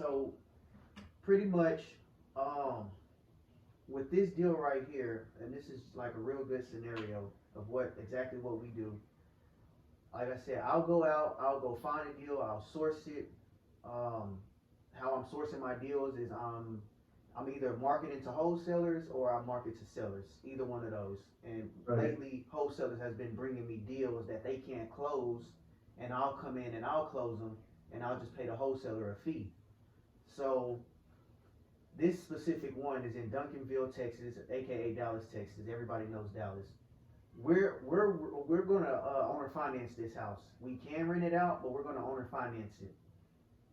So pretty much, um, with this deal right here, and this is like a real good scenario of what exactly what we do. Like I said, I'll go out, I'll go find a deal, I'll source it. Um, how I'm sourcing my deals is I'm either marketing to wholesalers or I market to sellers, either one of those. And Right. lately, wholesalers has been bringing me deals that they can't close, and I'll come in and I'll close them, and I'll just pay the wholesaler a fee. So this specific one is in Duncanville, Texas, aka Dallas, Texas. Everybody knows Dallas. We're gonna owner finance this house. We can rent it out, but we're gonna owner finance it.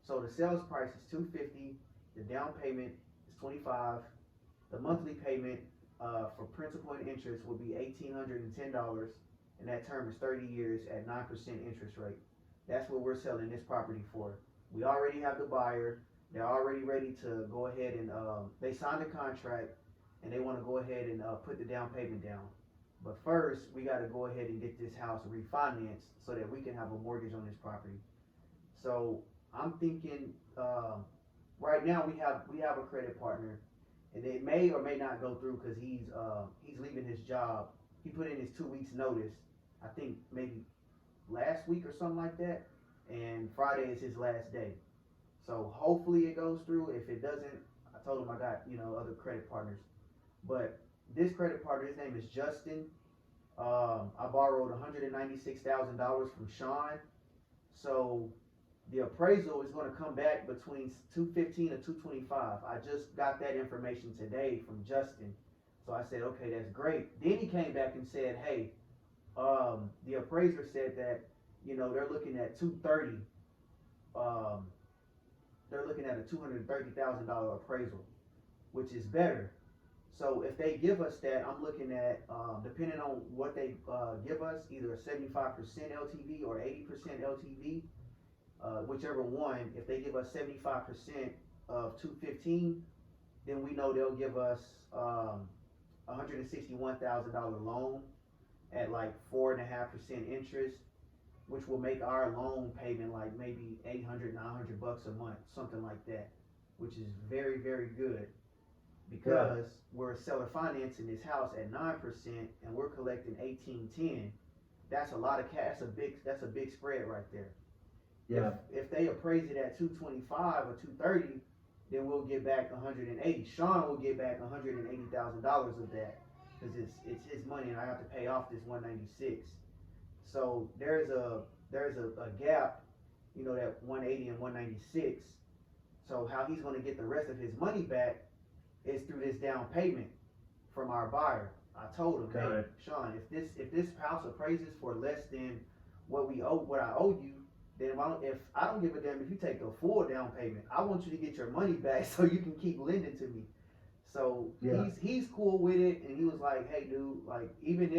So the sales price is 250. The down payment is 25. The monthly payment for principal and interest will be $1,810, and that term is 30 years at 9% interest rate. That's what we're selling this property for. We already have the buyer. They're already ready to go ahead and they signed a contract, and they want to go ahead and put the down payment down. But first, we got to go ahead and get this house refinanced so that we can have a mortgage on this property. So I'm thinking right now we have a credit partner, and it may or may not go through because he's leaving his job. He put in his 2 weeks notice. I think maybe last week or something like that, and Friday is his last day. So hopefully it goes through. If it doesn't, I told him I got other credit partners, but this credit partner, his name is Justin. I borrowed $196,000 from Sean. So the appraisal is going to come back between 215 and 225. I just got that information today from Justin. So I said, okay, that's great. Then he came back and said, hey, the appraiser said that, they're looking at 230. Um, they're looking at a $230,000 appraisal, which is better. So if they give us that, I'm looking at, depending on what they give us, either a 75% LTV or 80% LTV, whichever one. If they give us 75% of 215, then we know they'll give us $161,000 loan at like 4.5% interest, which will make our loan payment like maybe 800, 900 bucks a month, something like that, which is very, very good Yeah. because we're seller financing this house at 9% and we're collecting 1810. That's a lot of cash. That's a big spread right there. If Yeah. if they appraise it at 225 or 230, then we'll get back 180. Sean will get back $180,000 of that because it's his money and I have to pay off this 196. So there's a gap, that 180 and 196. So how he's going to get the rest of his money back is through this down payment from our buyer. I told him, Got hey, it. Sean, if this house appraises for less than what I owe you, then if I don't give a damn if you take the full down payment, I want you to get your money back so you can keep lending to me. So Yeah. he's cool with it, and he was like, hey, dude, like even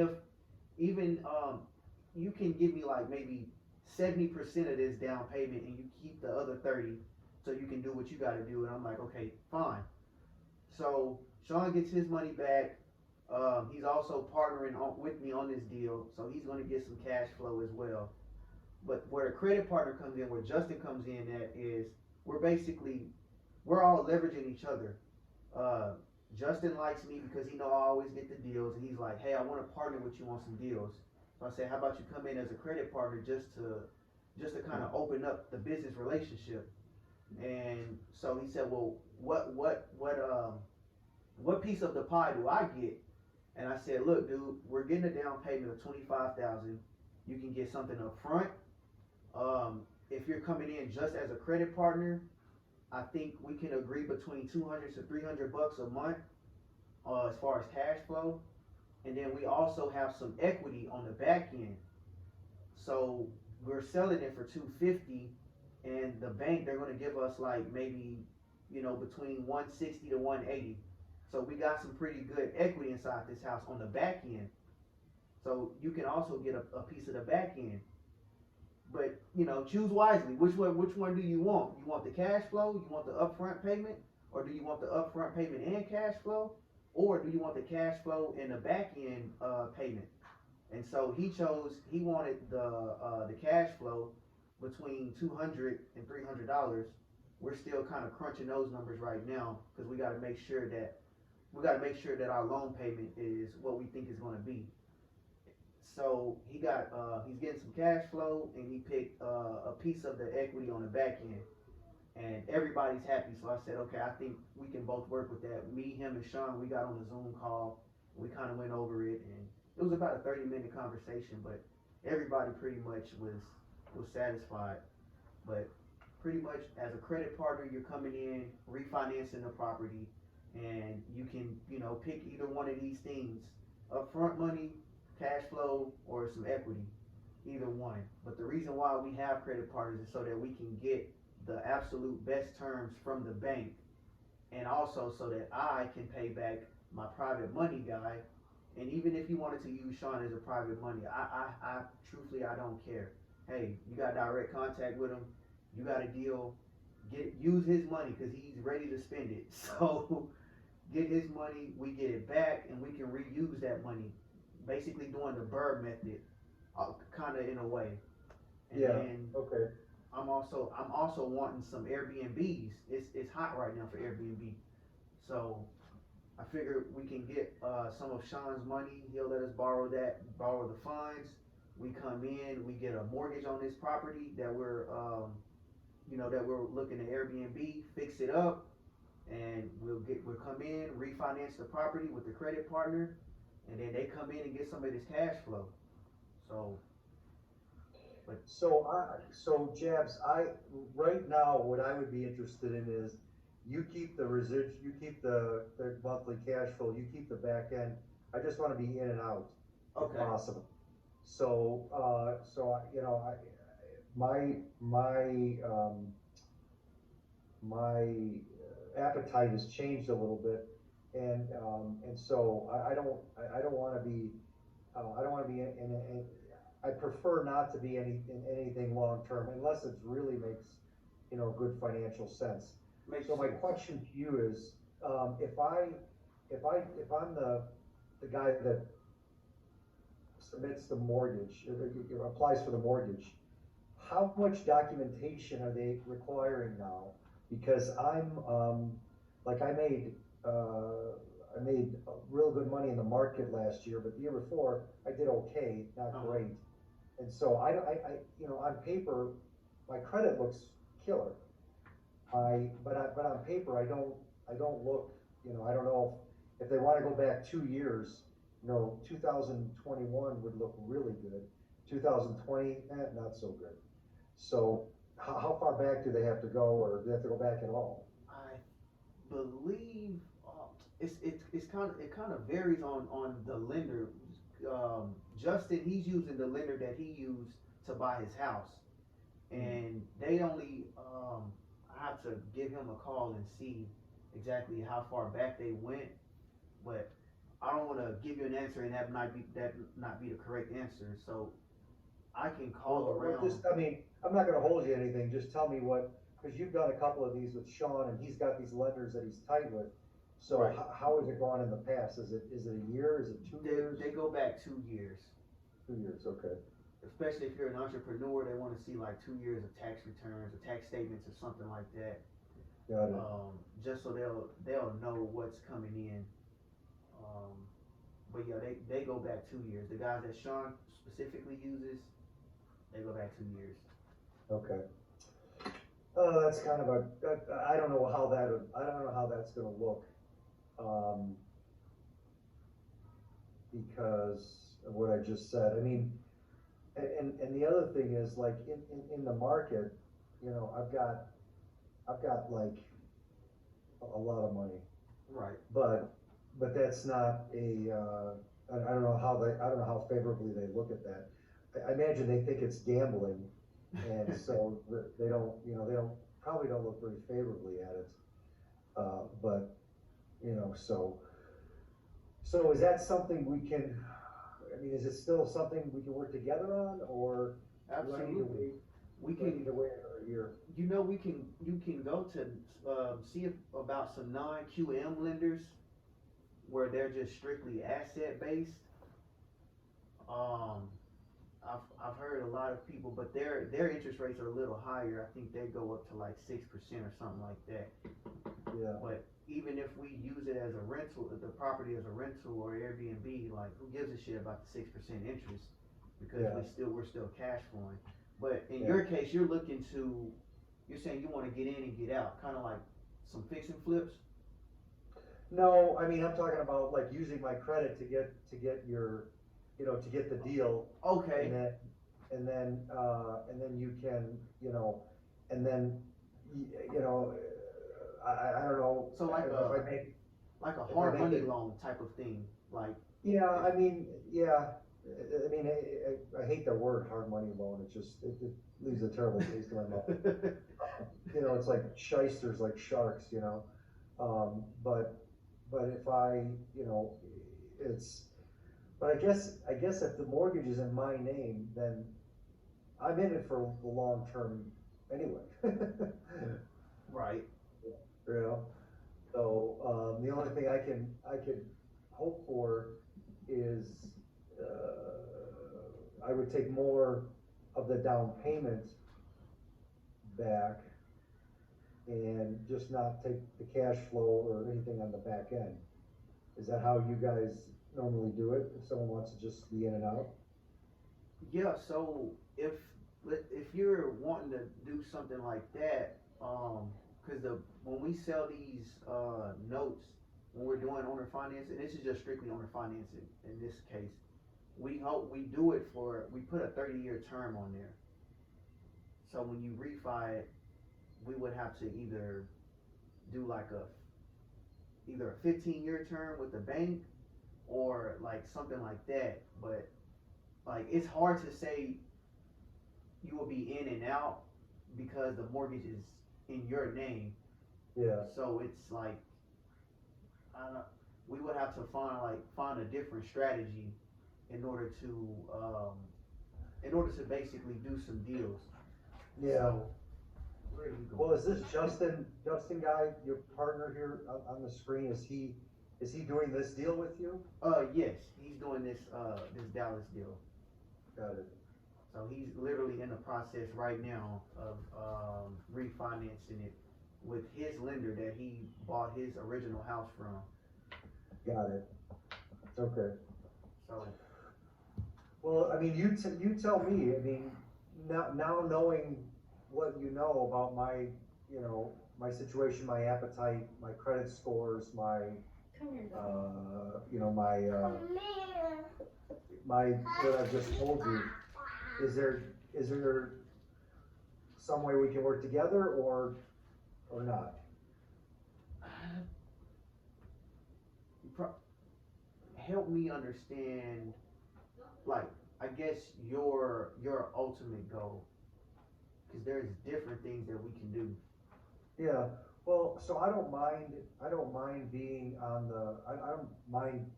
you can give me like maybe 70% of this down payment, and you keep the other 30, so you can do what you got to do. And I'm like, okay, fine. So Sean gets his money back. He's also partnering with me on this deal, so he's going to get some cash flow as well. But where the credit partner comes in, where Justin comes in at is we're basically we're all leveraging each other. Uh, Justin likes me because he know I always get the deals, and he's like, hey, I want to partner with you on some deals. So I said, how about you come in as a credit partner just to kind of open up the business relationship. And so he said, well, what piece of the pie do I get? And I said, look, dude, we're getting a down payment of 25,000. You can get something up front. If you're coming in just as a credit partner, I think we can agree between 200 to 300 bucks a month as far as cash flow. And then we also have some equity on the back end. So we're selling it for 250, and the bank they're going to give us like maybe between 160 to 180. So we got some pretty good equity inside this house on the back end. So you can also get a piece of the back end. But choose wisely. Which one do you want? You want the cash flow? You want the upfront payment, or do you want the upfront payment and cash flow, or do you want the cash flow and the back end payment? And so he wanted the cash flow between 200 and $300. we're still kind of crunching those numbers right now because we got to make sure that our loan payment is what we think is going to be. So he's getting some cash flow, and he picked a piece of the equity on the back end, and everybody's happy. So I said, okay, I think we can both work with that. Me, him, and Sean, we got on a Zoom call. We kind of went over it, and it was about a 30-minute conversation, but everybody pretty much was satisfied. But pretty much as a credit partner, you're coming in, refinancing the property, and you can, pick either one of these things: upfront money, cash flow, or some equity. Either one. But the reason why we have credit partners is so that we can get the absolute best terms from the bank, and also so that I can pay back my private money guy. And even if you wanted to use Sean as a private money, I truthfully, I don't care. Hey, you got direct contact with him, you got a deal, use his money because he's ready to spend it. So get his money, we get it back, and we can reuse that money. Basically doing the Burr method, kind of in a way. And Yeah, then okay. I'm also wanting some Airbnbs. It's hot right now for Airbnb. So I figure we can get some of Sean's money. He'll let us borrow the funds. We come in, we get a mortgage on this property that we're looking to Airbnb, fix it up, and we'll come in, refinance the property with the credit partner, and then they come in and get some of this cash flow. So, but So Jabs, right now, what I would be interested in is, you keep you keep the monthly cash flow, you keep the back end. I just wanna be in and out, if okay, possible. So, my appetite has changed a little bit, and so I don't wanna be, I don't wanna be I prefer not to be in anything long-term unless it really makes, good financial sense. makes So my sense. question to you is, if I'm the guy that submits the mortgage, applies for the mortgage, how much documentation are they requiring now? Because like I made real good money in the market last year, but the year before, I did okay, not great. And so on paper, my credit looks killer. But on paper, I don't look, I don't know if they wanna go back 2 years, 2021 would look really good. 2020, not so good. So how far back do they have to go, or do they have to go back at all? I believe it kind of varies on the lender. Justin, he's using the lender that he used to buy his house, and they only I have to give him a call and see exactly how far back they went, but I don't want to give you an answer and that not be the correct answer. So I can call around. I mean, I'm not gonna hold you to anything, just tell me cause you've done a couple of these with Sean, and he's got these lenders that he's tight with. So Right. how has it gone in the past? Is it a year, is it 2 years? They go back 2 years. 2 years, okay. Especially if you're an entrepreneur, they want to see like 2 years of tax returns or tax statements or something like that. Got it. Just so they'll know what's coming in. Um, but yeah, they go back 2 years. The guys that Sean specifically uses, they go back 2 years. Okay. That's kind of I don't know how that's gonna look. Because of what I just said. I mean, and the other thing is, like, in the market, I've got like a lot of money, Right. but that's not I don't know how favorably they look at that. I imagine they think it's gambling, and so they probably don't look very favorably at it. But, so is that something is it still something we can work together on, or do I need to Absolutely. We wait can, another year? you can go to see about some non-QM lenders where they're just strictly asset based. I've heard a lot of people, but their interest rates are a little higher. I think they go up to like 6% or something like that. Yeah, But even if we use it as a rental, the property as a rental or Airbnb, like who gives a shit about the 6% interest? Because Yeah. we're still cash flowing. But in Yeah. your case, you're saying you want to get in and get out, kind of like some fix and flips. No, I mean, I'm talking about like using my credit to get your, to get the deal, and Okay, then, and then you can, and then, you know, I don't know, so like if I make, like a if I hard make money the, loan type of thing, like yeah, if I mean, yeah, I mean, I hate the word hard money loan, it leaves a terrible taste in my mouth. It's like shysters, like sharks, but if I, it's, but I guess if the mortgage is in my name, then I'm in it for the long term anyway. right. You know, the only thing I could hope for is, I would take more of the down payment back and just not take the cash flow or anything on the back end. Is that how you guys normally do it, if someone wants to just be in and out? Yeah, so if you're wanting to do something like that, cause when we sell these, notes, when we're doing owner finance, and this is just strictly owner financing in this case, we put a 30-year term on there. So when you refi it, we would have to either do like either a 15-year term with the bank or like something like that. But like it's hard to say you will be in and out because the mortgage is in your name. Yeah, So it's like I don't know, we would have to find a different strategy in order to basically do some deals. yeah. So where are you Well, going? is this Justin guy, your partner here on the screen, is he doing this deal with you? Yes, he's doing this Dallas deal. Got it. So he's literally in the process right now of refinancing it with his lender that he bought his original house from. Got it. Okay. So Well, I mean, you tell me, I mean, now knowing what you know about my, my situation, my appetite, my credit scores, my, my, what I've just told you, is there some way we can work together or not? help me understand, like I guess your ultimate goal, because there's different things that we can do. Yeah, well, so I don't mind being I don't mind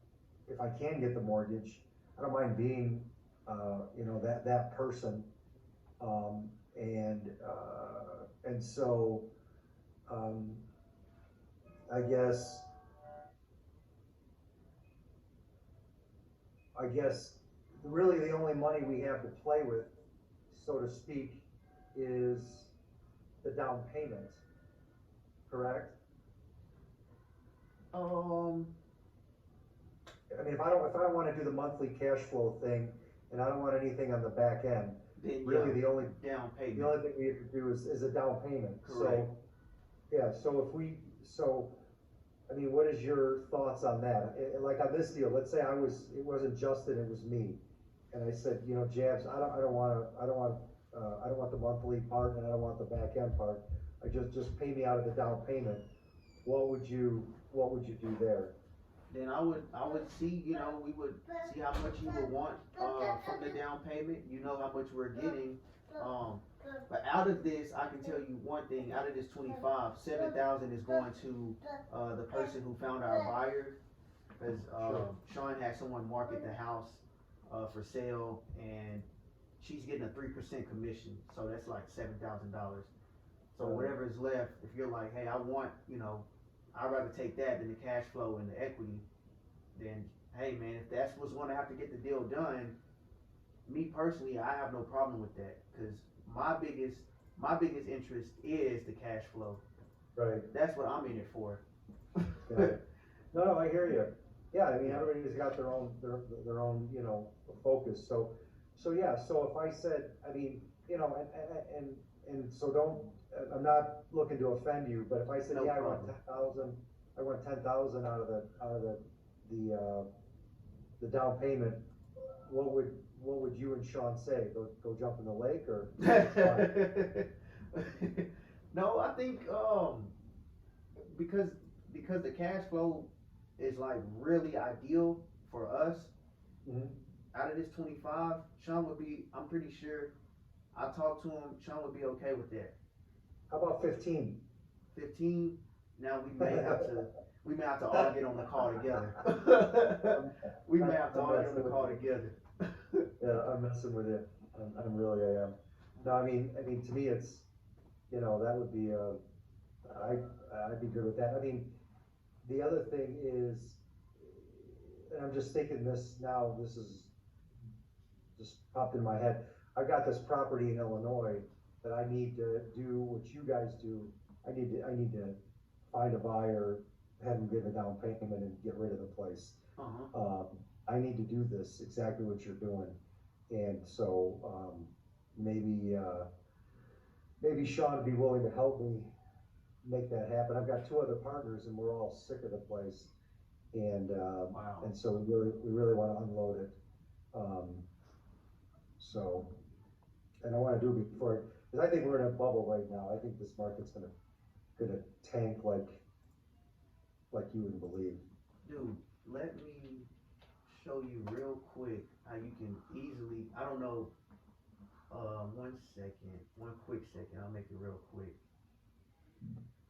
if I can get the mortgage, I don't mind being, that person. Um, and so, um, I guess, really the only money we have to play with, so to speak, is the down payment, correct? Um, I mean, if I don't wanna do the monthly cash flow thing, and I don't want anything on the back end, then really yeah, the only down thing payment. we have to do is a down payment, Correct. so, yeah, I mean, what is your thoughts on that? Like on this deal, let's say it wasn't Justin, it was me, and I said, Jabs, I don't want the monthly part, and I don't want the back end part, I just pay me out of the down payment, what would you do there? Then I would see, we would see how much you would want from the down payment. You know how much we're getting. Um, but out of this, I can tell you one thing. Out of this 25, 7,000 is going to the person who found our buyer, because Sure. Sean had someone market the house for sale, and she's getting a 3% commission. So that's like $7,000. So whatever is left, if you're like, hey, I want, I'd rather take that than the cash flow and the equity, then hey man, if that's what's gonna have to get the deal done, me personally, I have no problem with that because my biggest my biggest interest is the cash flow. Right, That's what I'm in it for. got it. No, no, I hear you. Yeah, I mean, Yeah. everybody's got their own, you know, focus, so yeah, so if I said, I mean, you know, and so don't, I'm not looking to offend you, but if I said, No yeah, I want problem. 10,000, I want 10,000 out of the down payment, what would you and Sean say? Go jump in the lake, or? No, I think because because the cash flow is like really ideal for us. Mhm. Out of this 25, Sean would be. I'm pretty sure. I talked to him. Sean would be okay with that. How about 15? 15. Now we may have to all get on the call together. We may have to I'm all get on the messing with call you. together. Yeah, I'm messing with you. I'm really, I am. No, I mean, to me, it's, you know, that would be, I'd be good with that. I mean, the other thing is, and I'm just thinking this now, this is just popped in my head. I've got this property in Illinois that I need to do what you guys do. I need to find a buyer, have them give a down payment and get rid of the place. Uh-huh. I need to do this, exactly what you're doing. And so, maybe, maybe Sean would be willing to help me make that happen. I've got two other partners and we're all sick of the place. And, Wow. and so we really wanna unload it. So, and I wanna do it before, cause I think we're in a bubble right now. I think this market's gonna tank like you wouldn't believe. Dude, let me show you real quick how you can easily, I don't know, one quick second, I'll make it real quick.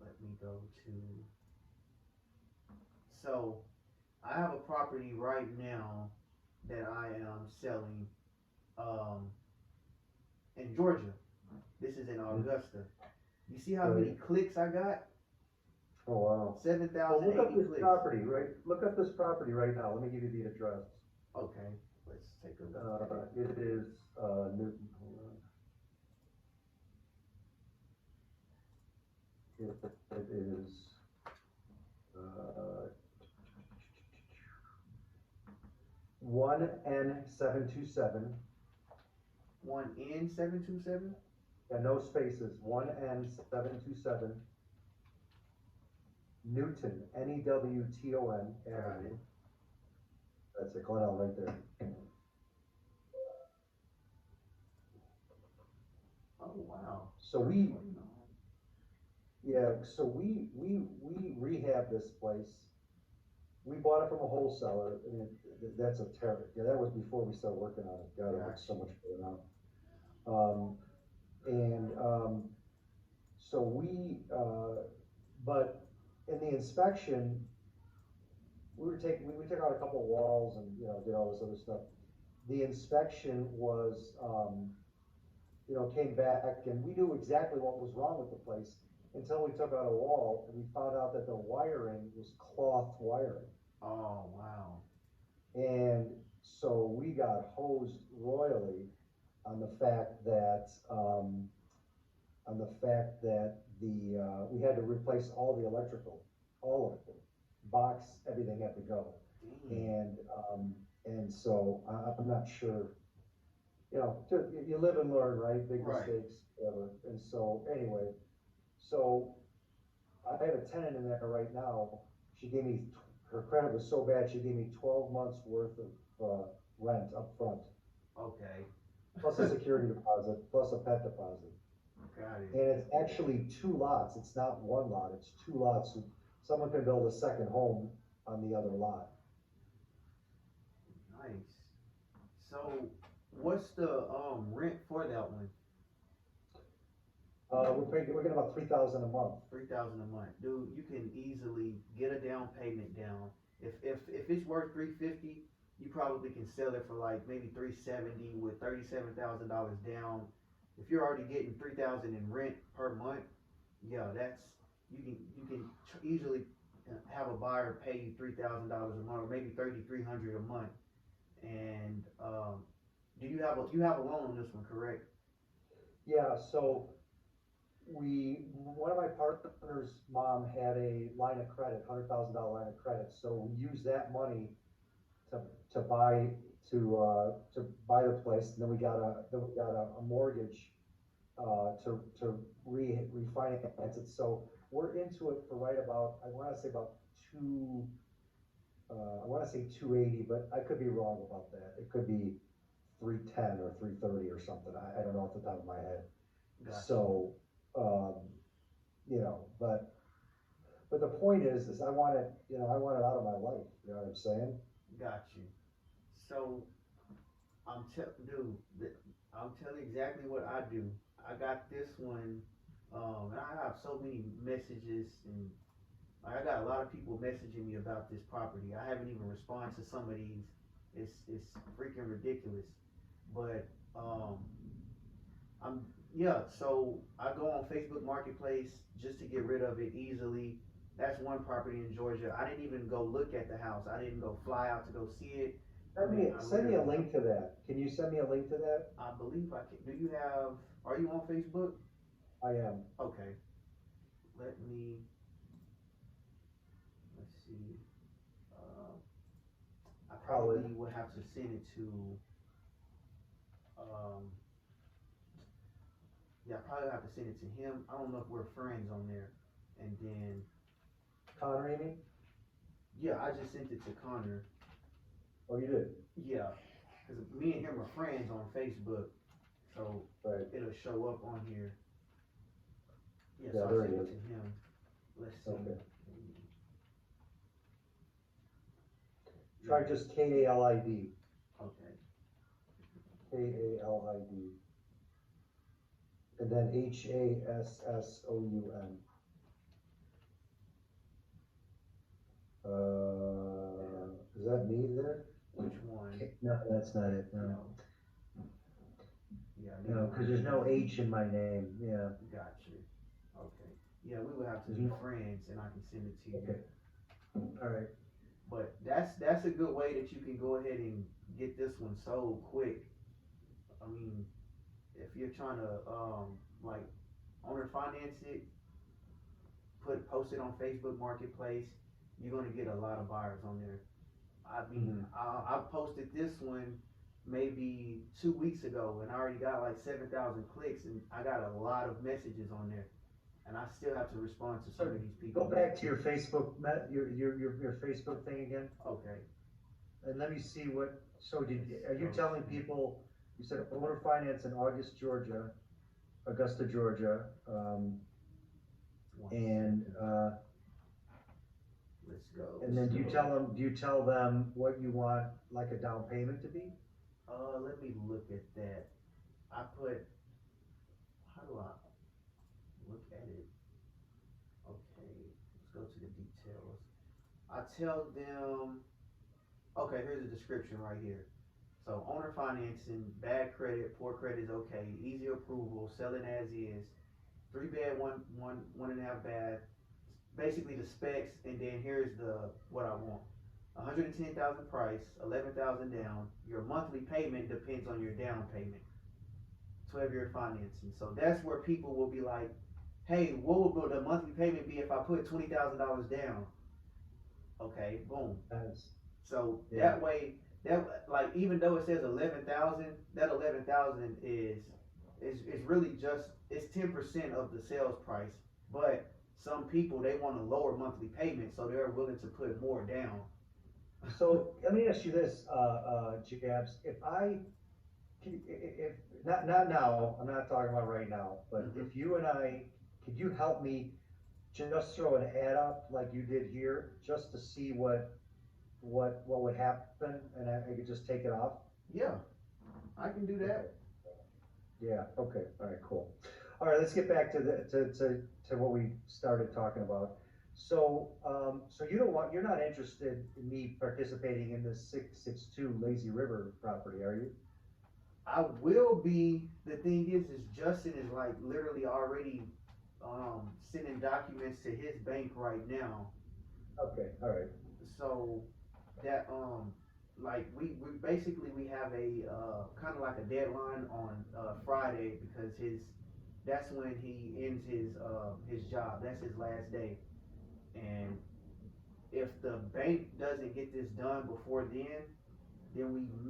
Let me go to, so I have a property right now that I am selling, um, in Georgia. This is in Augusta. You see how many Right. clicks I got? Oh, wow. Well, look up 7,080 this clicks. property, right? Look up this property right now. Let me give you the address. Okay, let's take a look at it. It is, Newton, hold on. It is, 1N727, 1N727? and no spaces, 1N727, Newton, Newton Got Avenue. it. That's it, Glenelg right there. Oh, wow. So we rehabbed this place. We bought it from a wholesaler, and that's a terror, yeah, that was before we started working on it, God, it looks so much better now. So but in the inspection, we took out a couple of walls and, you know, did all this other stuff. The inspection was, you know, came back and we knew exactly what was wrong with the place until we took out a wall and we found out that the wiring was cloth wiring. Oh, wow. And so we got hosed royally on the fact that, we had to replace all the electrical, all of it. Box, everything had to go. Dang. And so I'm not sure, you know, you live and learn, right? Big Right. mistakes, whatever. And so anyway, so I have a tenant in there right now. She gave me, her credit was so bad, she gave me 12 months worth of, rent up front, Okay. plus a security deposit, plus a pet deposit. Got it. And it's actually two lots, it's not one lot, it's two lots. So someone can build a second home on the other lot. Nice. So, what's the rent for that one? We're getting about 3,000 a month. 3,000 a month, dude. You can easily get a down payment down. If it's worth 350, you probably can sell it for like maybe 370 with $37,000 down. If you're already getting 3,000 in rent per month, yeah, that's you can easily have a buyer pay you $3,000 a month or maybe 3,300 a month, and you have a loan on this one, correct? Yeah, so one of my partner's mom had a line of credit, $100,000 line of credit, so we used that money to, to buy, to buy the place, and then we got a mortgage, refinance it, so we're into it for right about, I wanna say about two, I wanna say 280, but I could be wrong about that, it could be 310 or 330 or something, I don't know off the top of my head. Gotcha. So, you know, but the point is I want it, you know, I want it out of my life, you know what I'm saying? Got you. So dude, I'm telling you exactly what I do. I got this one, and I have so many messages, and like, I got a lot of people messaging me about this property. I haven't even responded to some of these. It's freaking ridiculous. But I'm yeah. So I go on Facebook Marketplace just to get rid of it easily. That's one property in Georgia. I didn't even go look at the house. I didn't go fly out to go see it. Send me a link to that. Can you send me a link to that? I believe I can. Are you on Facebook? I am. Okay. Let me, let's see. Uh, I probably would have to send it to, um, yeah, I probably have to send it to him. I don't know if we're friends on there. And then, Connor, you mean? yeah, I just sent it to Connor. Oh, you did? Yeah. Because me and him are friends on Facebook. So Right. it'll show up on here. Yeah, Yeah, so there I it sent it is. to him. Let's see. Okay. Try just KALID. Okay. KALID. And then HASSOUN. Is that me there? Which one? No, that's not it, no. Yeah. No, cause there's no H in my name, yeah. Got you. Okay. Yeah, we would have to be friends, and I can send it to you. Okay. Alright. But that's a good way that you can go ahead and get this one sold quick. I mean, if you're trying to like owner finance it, post it on Facebook Marketplace, you're gonna get a lot of buyers on there. I mean, I posted this one maybe 2 weeks ago, and I already got like 7,000 clicks, and I got a lot of messages on there, and I still have to respond to some of these people. Go back to your Facebook, your Facebook thing again, Okay. and let me see what, are you telling people, you said owner finance in Augusta, Georgia, and, Let's go. and then do you tell them what you want, like a down payment to be? Let me look at that. How do I look at it? Okay, let's go to the details. I tell them, okay, here's the description right here. So owner financing, bad credit, poor credit is okay, easy approval, selling as is, 3 bed, one and a half bath, basically the specs, and then here's what I want. 110,000 price, 11,000 down. Your monthly payment depends on your down payment. 12-year financing. So that's where people will be like, hey, what would the monthly payment be if I put $20,000 down? Okay, boom. So Yeah. that way, like even though it says 11,000, that 11,000 is really it's 10% of the sales price. But some people, they want a lower monthly payment, so they're willing to put more down. So let me ask you this, Jabs, if not now, I'm not talking about right now, but if you and could you help me just throw an ad up like you did here, just to see what would happen, and I could just take it off? Yeah, I can do that. Yeah, okay, alright, cool. Alright, let's get back to what we started talking about. So, so you're not interested in me participating in this 662 Lazy River property, are you? I will be. The thing is Justin is like literally already sending documents to his bank right now. Okay, alright. So that like we basically we have a kind of like a deadline on Friday because that's when he ends his job. That's his last day, and if the bank doesn't get this done before then we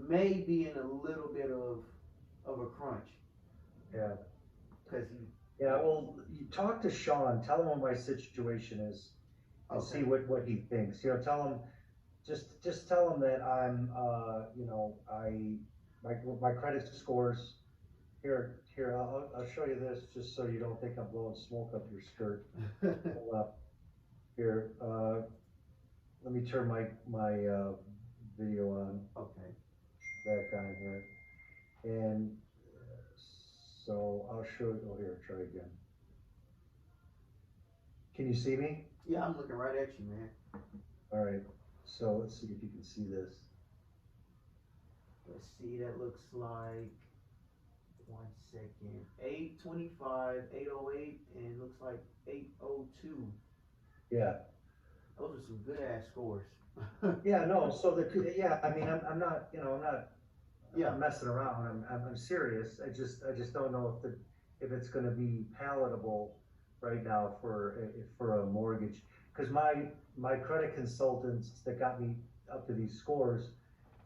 may be in a little bit of a crunch Yeah. because he. Yeah, well, you talk to Sean, tell him what my situation is, and see Okay. what he thinks, tell him, just tell him that I'm, my credit scores, here, I'll show you this, just so you don't think I'm blowing smoke up your skirt. Hold up, here, let me turn my video on, Okay. back on here, and, so I'll show you, oh, here, try again. Can you see me? Yeah, I'm looking right at you, man. All right, so let's see if you can see this. Let's see. That looks like 1 second. 825, 808, and looks like 802. Yeah, Those are some good ass scores. yeah, no, so I mean, I'm not, I'm not Yeah. messing around, I'm serious, I just don't know if it's gonna be palatable right now for a mortgage. Cause my credit consultants that got me up to these scores,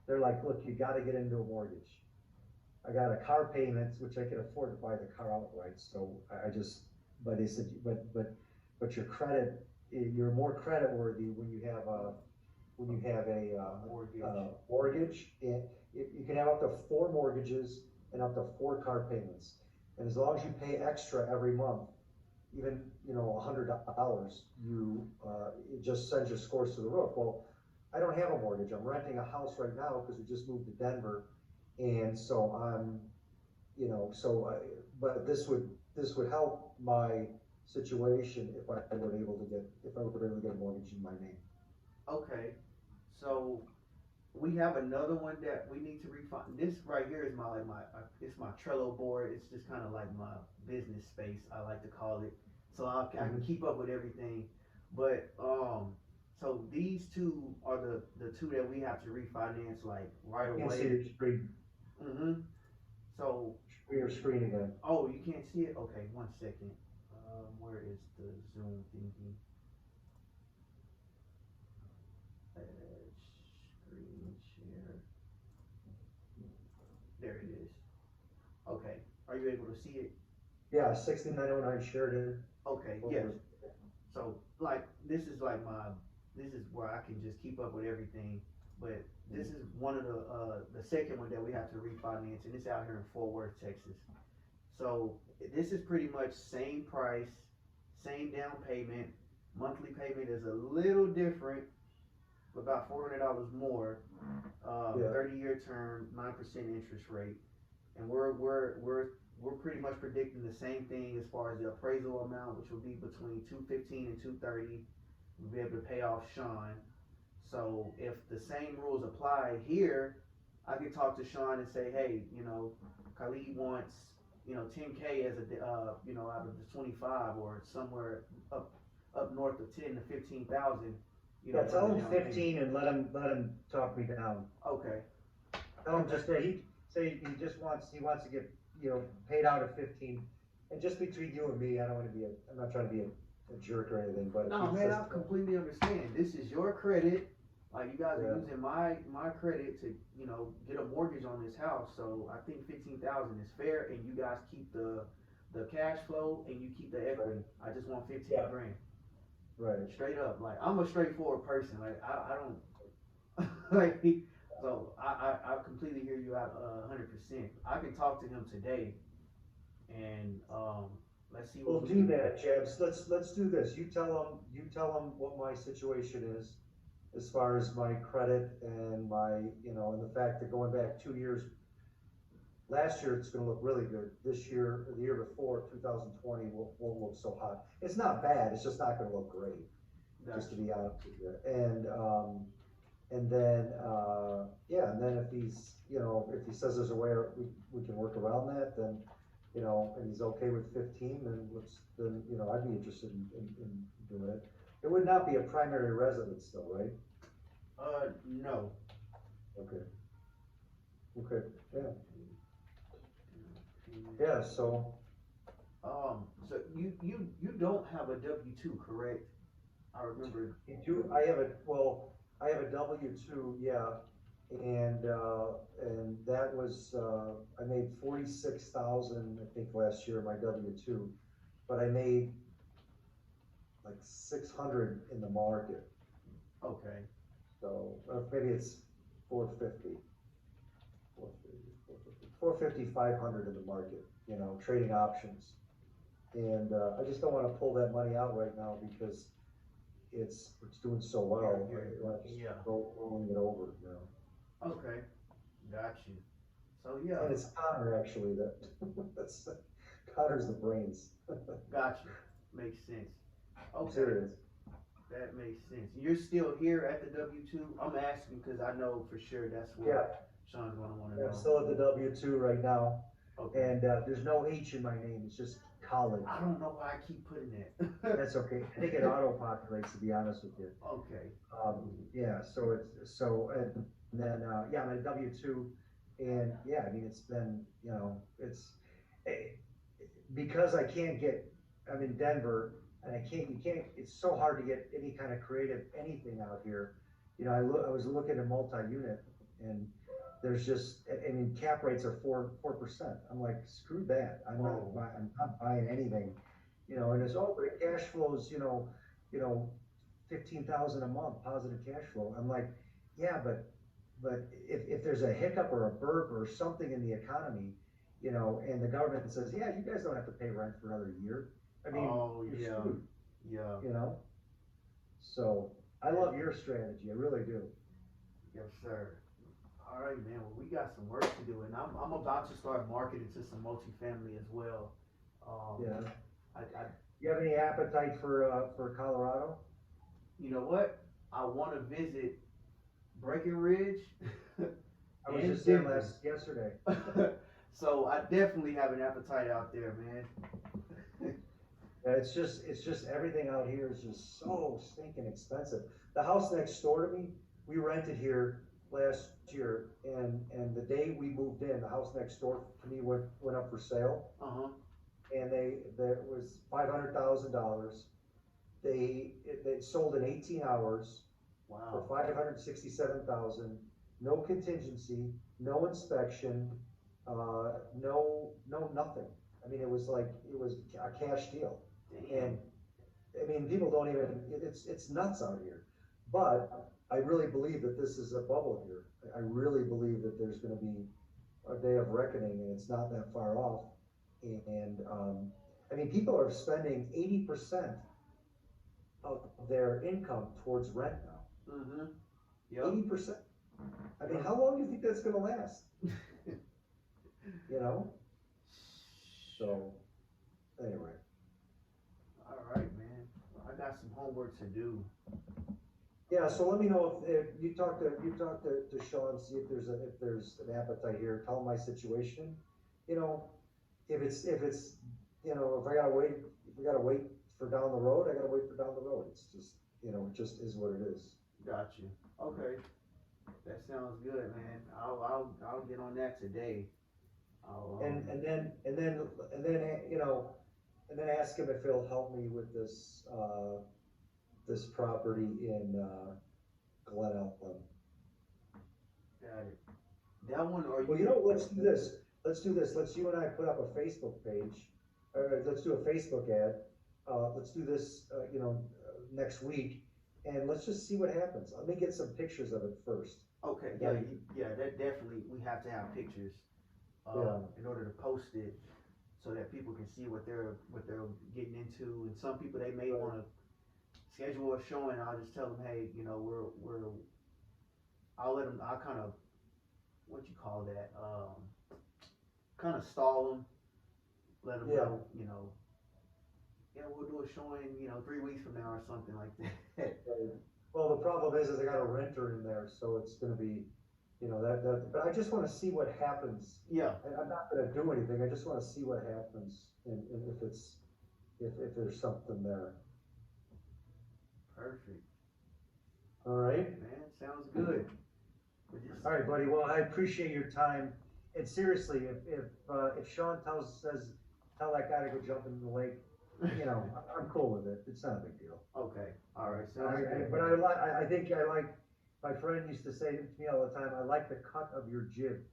they're like, look, you gotta get into a mortgage. I got a car payments, which I can afford to buy the car outright, so I just, but they said, but your credit, you're more credit worthy when you have a Mortgage. mortgage, and you can have up to 4 mortgages and up to 4 car payments. And as long as you pay extra every month, even, $100, it just sends your scores to the roof. Well, I don't have a mortgage, I'm renting a house right now because we just moved to Denver. And so I'm, but this would help my situation if I were able to get a mortgage in my name. Okay. So we have another one that we need to refine. This right here is it's my Trello board. It's just kind of like my business space, I like to call it. So I can keep up with everything. But so these two are the two that we have to refinance like right You can see away. your screen, Mm-hmm. So your screen again. oh, you can't see it. Okay, 1 second. Where is the Zoom thingy? Screen share. There it is. Okay. Are you able to see it? Yeah, 6909 Sheridan. Okay, yes. So like this is where I can just keep up with everything. But this is one of the second one that we have to refinance, and it's out here in Fort Worth, Texas. So this is pretty much same price, same down payment. Monthly payment is a little different, about $400 more. Yeah. 30-year term, 9% interest rate, and we're pretty much predicting the same thing as far as the appraisal amount, which will be between 215 and 230. We'll be able to pay off Sean. So if the same rules apply here, I can talk to Sean and say, hey, Khalid wants 10K as a out of the 25 or somewhere up north of 10 to 15,000. Yeah, tell him 15 and let him talk me down. Okay. Tell him just that he wants to get, paid out at 15. And just between you and me, I'm not trying to be a jerk or anything, but. No, man, I completely understand. This is your credit. Like you guys are using my credit to, get a mortgage on this house. So I think 15,000 is fair, and you guys keep the cash flow and you keep the equity. I just want 15 grand. Right. Straight up. Like I'm a straightforward person. Like I don't like so I completely hear you out 100%. I can talk to him today and let's see what we'll do that, Jebs. Let's do this. You tell him what my situation is as far as my credit and my, and the fact that going back 2 years, last year it's gonna look really good. This year, the year before, 2020, won't look so hot. It's not bad, it's just not gonna look great, just to be honest with you. And then, and then if if he says there's a way we can work around that, then, and he's okay with 15, then I'd be interested in doing it. It would not be a primary residence though, right? No. Okay, okay, yeah, yeah, so, So you don't have a W-2, correct? I remember. you do, I have a W-2, yeah, and that was, I made 46,000, I think, last year, my W-2, but I made like 600 in the market, Okay. so, maybe it's 450. 450, 500 in the market, trading options. And, I just don't wanna pull that money out right now because it's doing so well. You're- I wanna just yeah. rolling it over. Okay. Got you. So yeah. And it's Connor actually that's, Connor's the brains. Got you. Makes sense. I'm Okay. serious. That makes sense. You're still here at the W-2? I'm asking because I know for sure that's what Yeah, Sean's gonna wanna I'm know. still at the W-2 right now, Okay. and, there's no H in my name, it's just college. I don't know why I keep putting that. That's okay, I think it auto-populates, to be honest with you. Okay. Yeah, and then, yeah, I'm at W-2, and, yeah, I mean, it's been, eh, because I'm in Denver, and it's so hard to get any kind of creative, anything out here. I was looking at multi-unit, and there's just, I mean, cap rates are 4%, I'm like, screw that, Whoa. I'm not buying anything, and it's, but the cash flows, 15,000 a month positive cash flow. I'm like, yeah, but if there's a hiccup or a burp or something in the economy, and the government says, yeah, you guys don't have to pay rent for another year. I mean, Oh, you're yeah. screwed, Yeah. you know? So I love your strategy. I really do. Yes, sir. All right, man. Well, we got some work to do, and I'm about to start marketing to some multifamily as well. Yeah. I You have any appetite for Colorado? you know what? I want to visit Breckenridge I was and just there Denver. yesterday. So I definitely have an appetite out there, man. Yeah, it's just everything out here is just so stinking expensive. The house next door to me, we rented here last year, and the day we moved in, the house next door to me went up for sale, Uh-huh. and there was $500,000. They sold in 18 hours for Wow. 567,000, no contingency, no inspection, no nothing. I mean, it was a cash deal. Damn. And I mean, people don't even, it's nuts out here. But I really believe that this is a bubble here. I really believe that there's gonna be a day of reckoning, and it's not that far off. And, I mean, people are spending 80% of their income towards rent now. Mm-hmm. Yep. 80%. I mean, how long do you think that's gonna last? So, anyway. All right, man. Well, I got some homework to do. Yeah, so let me know if you talk to Sean, see if there's an appetite here, tell him my situation. You know, if we gotta wait for down the road, I gotta wait for down the road. It's just, it just is what it is. Got you. Okay. That sounds good, man. I'll get on that today. And then ask him if he'll help me with this property in, Glen Ellen. Got it. That one, or Well, let's do this. Let's you and I put up a Facebook page, or let's do a Facebook ad. Let's do this, next week, and let's just see what happens. Let me get some pictures of it first. Okay, yeah, that definitely, we have to have pictures, Yeah. in order to post it, so that people can see what they're getting into, and some people, they may Right. wanna schedule a showing, I'll just tell them, hey, I'll let them, I'll kind of, what you call that, kind of stall them, let them Yeah. know, yeah, we'll do a showing, 3 weeks from now or something like that. Well, the problem is I got a renter in there, so it's gonna be, but I just wanna see what happens. Yeah, I'm not gonna do anything, I just wanna see what happens, and if there's something there. perfect. All right? Man, sounds good. But just- All right, buddy, well, I appreciate your time, and seriously, if Sean says, tell that guy to go jump in the lake, you know, I'm cool with it, it's not a big deal. Okay, all right, I, sounds good. but I think I like, my friend used to say to me all the time, I like the cut of your jib.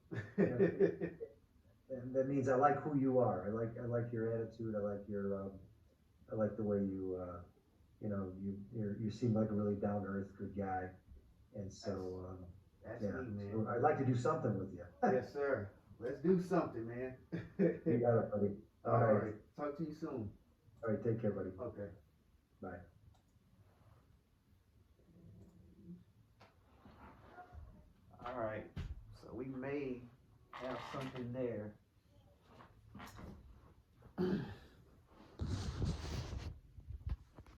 And that means I like who you are, I like your attitude, I like the way you, you know, you seem like a really down-to-earth good guy, and so, That's yeah, me, so man. I'd like to do something with you. Yes, sir. Let's do something, man. You got it, buddy. All right. Talk to you soon. All right, take care, buddy. Okay. Bye.